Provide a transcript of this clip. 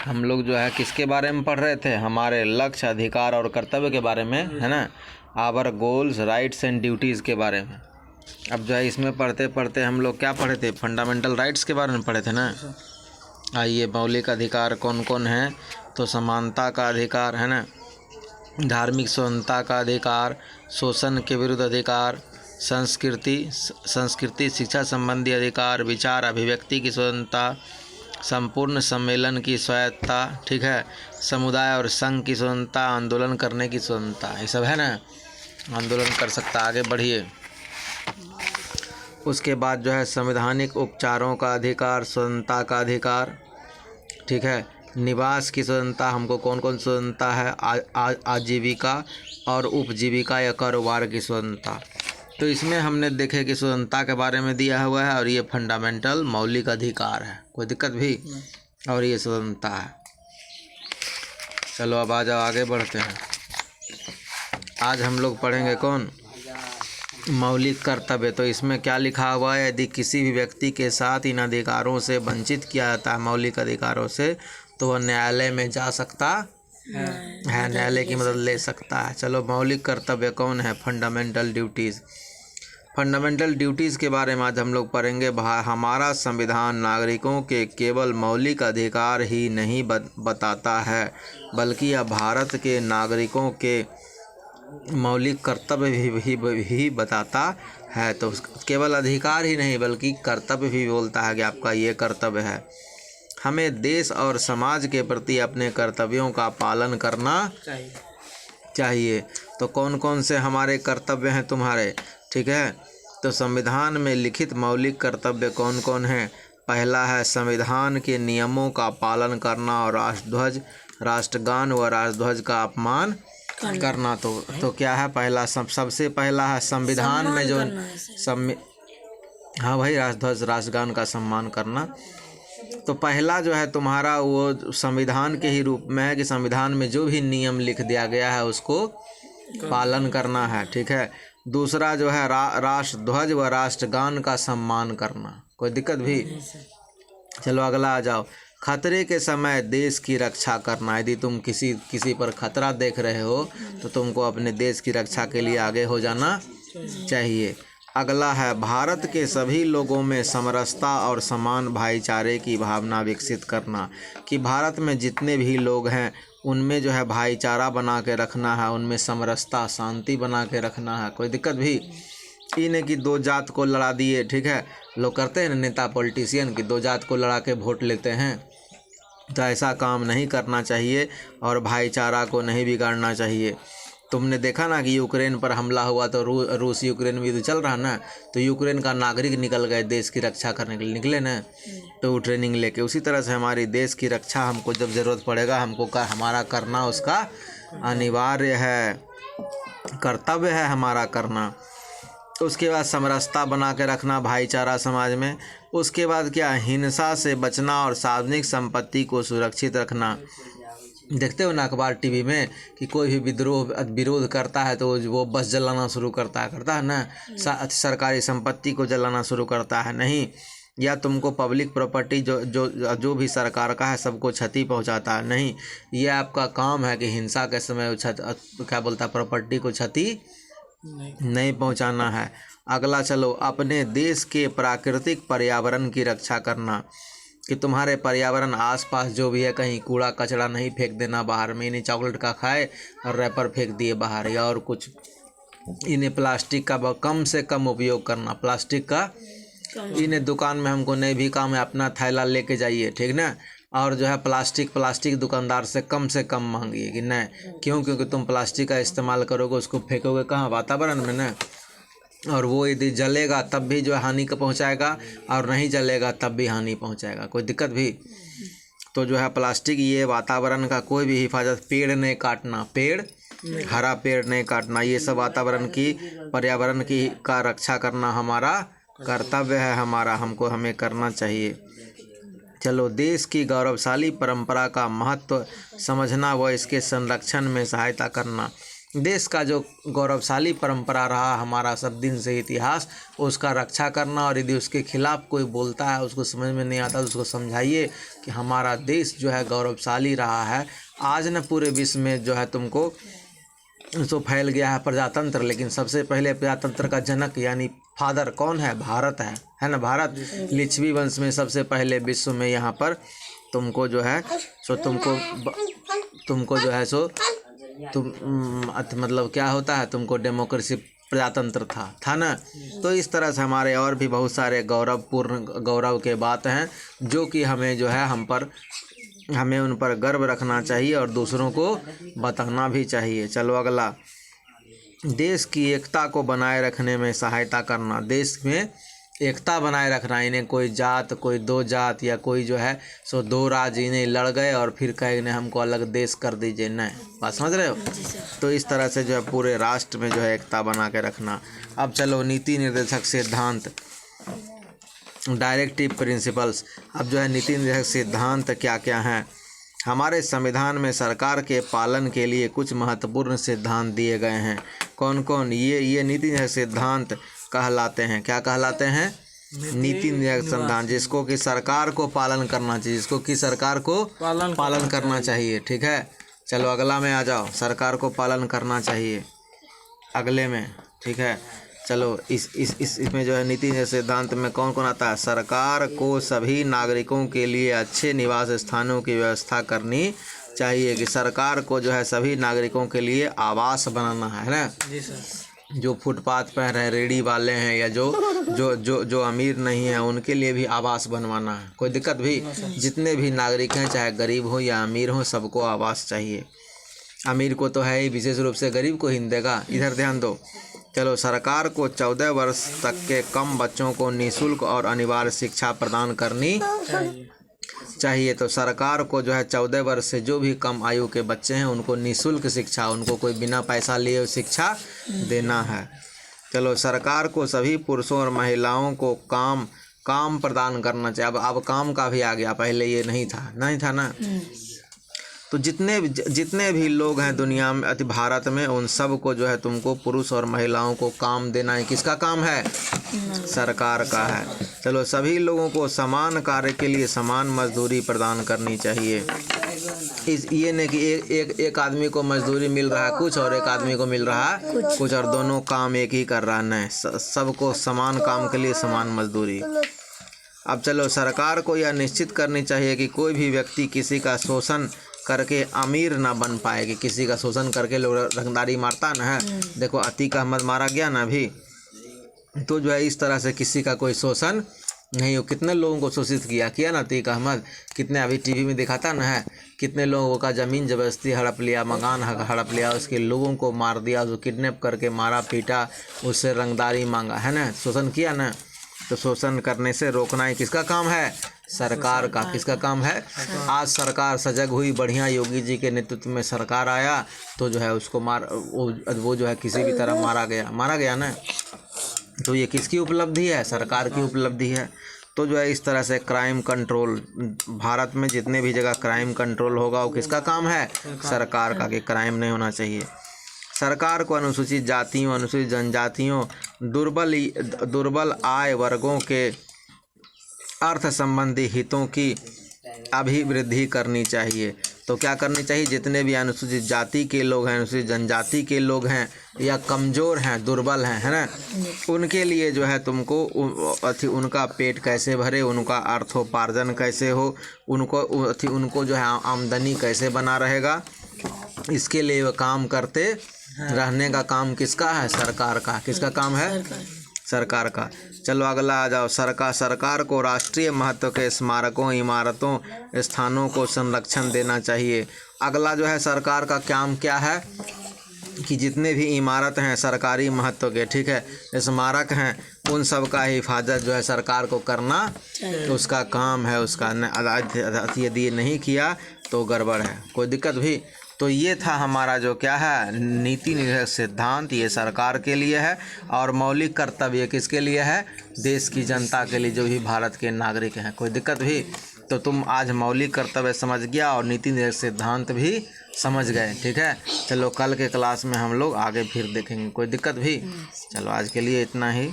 हम लोग जो है किसके बारे में पढ़ रहे थे, हमारे लक्ष्य, अधिकार और कर्तव्य के बारे में, है ना। Our goals, rights and duties के बारे में। अब जो है इसमें पढ़ते पढ़ते हम लोग क्या पढ़े थे, फंडामेंटल राइट्स के बारे में पढ़े थे ना। आइए, मौलिक अधिकार कौन कौन है, तो समानता का अधिकार, है ना, धार्मिक स्वतंत्रता का अधिकार, शोषण के विरुद्ध अधिकार, संस्कृति शिक्षा संबंधी अधिकार, विचार अभिव्यक्ति की स्वतंत्रता, संपूर्ण सम्मेलन की स्वायत्तता, ठीक है, समुदाय और संघ की स्वतंत्रता, आंदोलन करने की स्वतंत्रता, ये सब है ना, आंदोलन कर सकता। आगे बढ़िए। उसके बाद जो है संवैधानिक उपचारों का अधिकार, स्वतंत्रता का अधिकार, ठीक है, निवास की स्वतंत्रता, हमको कौन कौन स्वतंत्रता है, आजीविका और उपजीविका या कारोबार की स्वतंत्रता। तो इसमें हमने देखे कि स्वतंत्रता के बारे में दिया हुआ है और ये फंडामेंटल मौलिक अधिकार है, कोई दिक्कत भी, और ये स्वतंत्रता है। चलो अब आ जाओ, आगे बढ़ते हैं। आज हम लोग पढ़ेंगे कौन, मौलिक कर्तव्य। तो इसमें क्या लिखा हुआ है, यदि किसी भी व्यक्ति के साथ इन अधिकारों से वंचित किया जाता है, मौलिक अधिकारों से, तो वह न्यायालय में जा सकता है, न्यायालय की मदद ले सकता है। चलो, मौलिक कर्तव्य कौन है, फंडामेंटल ड्यूटीज़। फंडामेंटल ड्यूटीज़ के बारे में आज हम लोग पढ़ेंगे। हमारा संविधान नागरिकों के केवल मौलिक अधिकार ही नहीं बताता है, बल्कि यह भारत के नागरिकों के मौलिक कर्तव्य भी बताता है। तो केवल अधिकार ही नहीं बल्कि कर्तव्य भी बोलता है कि आपका ये कर्तव्य है। हमें देश और समाज के प्रति अपने कर्तव्यों का पालन करना चाहिए। तो कौन कौन से हमारे कर्तव्य हैं तुम्हारे, ठीक है। तो संविधान में लिखित मौलिक कर्तव्य कौन कौन हैं। पहला है संविधान के नियमों का पालन करना और राष्ट्रध्वज, राष्ट्रगान व राष्ट्रध्वज का अपमान करना। तो क्या है, पहला सबसे पहला है संविधान में जो हाँ भाई, राष्ट्रध्वज राष्ट्रगान का सम्मान करना। तो पहला जो है तुम्हारा वो संविधान के ही रूप में है कि संविधान में जो भी नियम लिख दिया गया है उसको पालन करना है, ठीक है। दूसरा जो है राष्ट्रध्वज व राष्ट्रगान का सम्मान करना, कोई दिक्कत भी। चलो अगला आ जाओ, खतरे के समय देश की रक्षा करना। यदि तुम किसी पर खतरा देख रहे हो तो तुमको अपने देश की रक्षा के लिए आगे हो जाना चाहिए। अगला है भारत के सभी लोगों में समरसता और समान भाईचारे की भावना विकसित करना, कि भारत में जितने भी लोग हैं उनमें जो है भाईचारा बना के रखना है, उनमें समरसता शांति बना के रखना है, कोई दिक्कत भी। इन्हें कि दो जात को लड़ा दिए, ठीक है, लोग करते हैं नेता पॉलिटिशियन कि दो जात को लड़ा के वोट लेते हैं, तो ऐसा काम नहीं करना चाहिए और भाईचारा को नहीं बिगाड़ना चाहिए। तुमने देखा ना कि यूक्रेन पर हमला हुआ तो रूस यूक्रेन में युद्ध चल रहा ना, तो यूक्रेन का नागरिक निकल गए देश की रक्षा करने के लिए, निकले ना, तो वो ट्रेनिंग लेके। उसी तरह से हमारी देश की रक्षा हमको जब ज़रूरत पड़ेगा हमको हमारा करना उसका अनिवार्य है, कर्तव्य है हमारा करना। उसके बाद समरसता बना के रखना, भाईचारा समाज में। उसके बाद क्या, हिंसा से बचना और सार्वजनिक संपत्ति को सुरक्षित रखना। देखते हो ना अखबार टीवी में कि कोई भी विरोध करता है तो वो बस जलाना शुरू करता है ना, सरकारी संपत्ति को जलाना शुरू करता है, नहीं। या तुमको पब्लिक प्रॉपर्टी जो भी सरकार का है सबको क्षति पहुंचाता है, नहीं। ये आपका काम है कि हिंसा के समय क्या बोलता है, प्रॉपर्टी को क्षति नहीं पहुंचाना है। अगला चलो, अपने देश के प्राकृतिक पर्यावरण की रक्षा करना, कि तुम्हारे पर्यावरण आसपास जो भी है कहीं कूड़ा कचरा नहीं फेंक देना बाहर में। इन्हें चॉकलेट का खाए और रैपर फेंक दिए बाहर, या और कुछ। इन्हें प्लास्टिक का कम से कम उपयोग करना, प्लास्टिक का इन्हें दुकान में हमको नहीं भी काम है, अपना थैला लेके जाइए, ठीक ना। और जो है प्लास्टिक दुकानदार से कम मांगिए कि नहीं, क्यों, क्योंकि तुम प्लास्टिक का इस्तेमाल करोगे उसको फेंकोगे कहाँ, वातावरण में ना, और वो यदि जलेगा तब भी जो है हानि को पहुंचाएगा और नहीं जलेगा तब भी हानि पहुंचाएगा, कोई दिक्कत भी। तो जो है प्लास्टिक, ये वातावरण का कोई भी हिफाजत, पेड़ नहीं काटना, हरा पेड़ नहीं काटना, ये सब वातावरण की पर्यावरण की का रक्षा करना हमारा कर्तव्य है, हमें करना चाहिए। चलो, देश की गौरवशाली परंपरा का महत्व समझना व इसके संरक्षण में सहायता करना। देश का जो गौरवशाली परंपरा रहा हमारा सब दिन से इतिहास, उसका रक्षा करना। और यदि उसके खिलाफ कोई बोलता है, उसको समझ में नहीं आता, तो उसको समझाइए कि हमारा देश जो है गौरवशाली रहा है। आज न पूरे विश्व में जो है तुमको तो फैल गया है प्रजातंत्र, लेकिन सबसे पहले प्रजातंत्र का जनक यानी फादर कौन है? भारत है ना। भारत लिच्छवी वंश में सबसे पहले विश्व में यहाँ पर तुमको जो है सो तुमको जो है सो तुम मतलब क्या होता है, तुमको डेमोक्रेसी प्रजातंत्र था ना। तो इस तरह से हमारे और भी बहुत सारे गौरव के बात हैं, जो कि हमें जो है हमें उन पर गर्व रखना चाहिए और दूसरों को बताना भी चाहिए। चलो अगला, देश की एकता को बनाए रखने में सहायता करना। देश में एकता बनाए रखना, इन्हें कोई जात, कोई दो जात या कोई जो है सो दो राज्य इन्हें लड़ गए और फिर कहे ने हमको अलग देश कर दीजिए, नहीं। बात समझ रहे हो? तो इस तरह से जो है पूरे राष्ट्र में जो है एकता बना के रखना। अब चलो नीति निर्देशक सिद्धांत, डायरेक्टिव प्रिंसिपल्स। अब जो है नीति निर्देशक सिद्धांत क्या क्या हैं? हमारे संविधान में सरकार के पालन के लिए कुछ महत्वपूर्ण सिद्धांत दिए गए हैं। कौन कौन? ये नीति निर्देशक सिद्धांत कहलाते हैं। क्या कहलाते हैं? नीति निर्देशक सिद्धांत, जिसको कि सरकार को पालन करना चाहिए, जिसको कि सरकार को पालन करना चाहिए। ठीक है, चलो अगला में आ जाओ। सरकार को पालन करना चाहिए अगले में। ठीक है, चलो इसमें जो है नीति निर्देशक सिद्धांत में कौन कौन आता है? सरकार को सभी नागरिकों के लिए अच्छे निवास स्थानों की व्यवस्था करनी चाहिए, कि सरकार को जो है सभी नागरिकों के लिए आवास बनाना है ना। जी सर। जो फुटपाथ पर हैं, रेडी वाले हैं, या जो अमीर नहीं है, उनके लिए भी आवास बनवाना है। कोई दिक्कत भी, जितने भी नागरिक हैं, चाहे गरीब हो या अमीर हो, सबको आवास चाहिए। अमीर को तो है ही, विशेष रूप से गरीब को ही देगा। इधर ध्यान दो। चलो, सरकार को 14 वर्ष तक के कम बच्चों को निःशुल्क और अनिवार्य शिक्षा प्रदान करनी चाहिए। तो सरकार को जो है 14 वर्ष से जो भी कम आयु के बच्चे हैं, उनको निःशुल्क शिक्षा, उनको कोई बिना पैसा लिए शिक्षा देना है। चलो, सरकार को सभी पुरुषों और महिलाओं को काम प्रदान करना चाहिए। अब काम का भी आ गया, पहले ये नहीं था ना। तो जितने भी लोग हैं दुनिया में, भारत में, उन सब को जो है तुमको पुरुष और महिलाओं को काम देना है। किसका काम है? सरकार का है। चलो, सभी लोगों को समान कार्य के लिए समान मजदूरी प्रदान करनी चाहिए। ये नहीं कि एक आदमी को मजदूरी मिल रहा है कुछ और एक आदमी को मिल रहा है कुछ और दोनों काम एक ही कर रहा है, नहीं। सबको समान काम के लिए समान मजदूरी। अब चलो, सरकार को यह निश्चित करनी चाहिए कि कोई भी व्यक्ति किसी का शोषण करके अमीर ना बन पाए, कि किसी का शोषण करके लोग रंगदारी मारता ना है। देखो, अतीक अहमद मारा गया ना अभी, तो जो है इस तरह से किसी का कोई शोषण नहीं हो। कितने लोगों को शोषित किया ना अतीक अहमद, कितने अभी टीवी में दिखाता ना है, कितने लोगों का ज़मीन जबरदस्ती हड़प लिया, मकान हड़प लिया, उसके लोगों को मार दिया, उसको किडनैप करके मारा पीटा, उससे रंगदारी मांगा, है ना, शोषण किया ना। तो शोषण करने से रोकना ही किसका काम है? सरकार का। किसका काम है? आज सरकार सजग हुई, बढ़िया योगी जी के नेतृत्व में सरकार आया, तो जो है उसको वो जो है किसी भी तरह मारा गया ना। तो ये किसकी उपलब्धि है? सरकार की उपलब्धि है। तो जो है इस तरह से क्राइम कंट्रोल, भारत में जितने भी जगह क्राइम कंट्रोल होगा, वो किसका काम है? सरकार का, कि क्राइम नहीं होना चाहिए। सरकार को अनुसूचित जातियों, अनुसूचित जनजातियों, दुर्बल आय वर्गों के अर्थ संबंधी हितों की अभिवृद्धि करनी चाहिए। तो क्या करनी चाहिए? जितने भी अनुसूचित जाति के लोग हैं, अनुसूचित जनजाति के लोग हैं, या कमज़ोर हैं, दुर्बल हैं, है ना, उनके लिए जो है तुमको उनका पेट कैसे भरे, उनका अर्थोपार्जन कैसे हो, उनको जो है आमदनी कैसे बना रहेगा, इसके लिए वो काम करते रहने का काम किसका है? सरकार का। किसका काम है? सरकार का। चलो अगला आ जाओ। सरकार को राष्ट्रीय महत्व के स्मारकों, इमारतों, स्थानों को संरक्षण देना चाहिए। अगला जो है सरकार का काम क्या है? कि जितने भी इमारत हैं सरकारी महत्व के, ठीक है, स्मारक हैं, उन सब का हिफाजत जो है सरकार को करना उसका काम है। उसका यदि नहीं किया तो गड़बड़ है, कोई दिक्कत भी। तो ये था हमारा जो क्या है नीति निर्देशक सिद्धांत, ये सरकार के लिए है। और मौलिक कर्तव्य किसके लिए है? देश की जनता के लिए, जो भी भारत के नागरिक हैं। कोई दिक्कत भी? तो तुम आज मौलिक कर्तव्य समझ गया और नीति निर्देशक सिद्धांत भी समझ गए? ठीक है, चलो कल के क्लास में हम लोग आगे फिर देखेंगे। कोई दिक्कत भी? चलो आज के लिए इतना ही।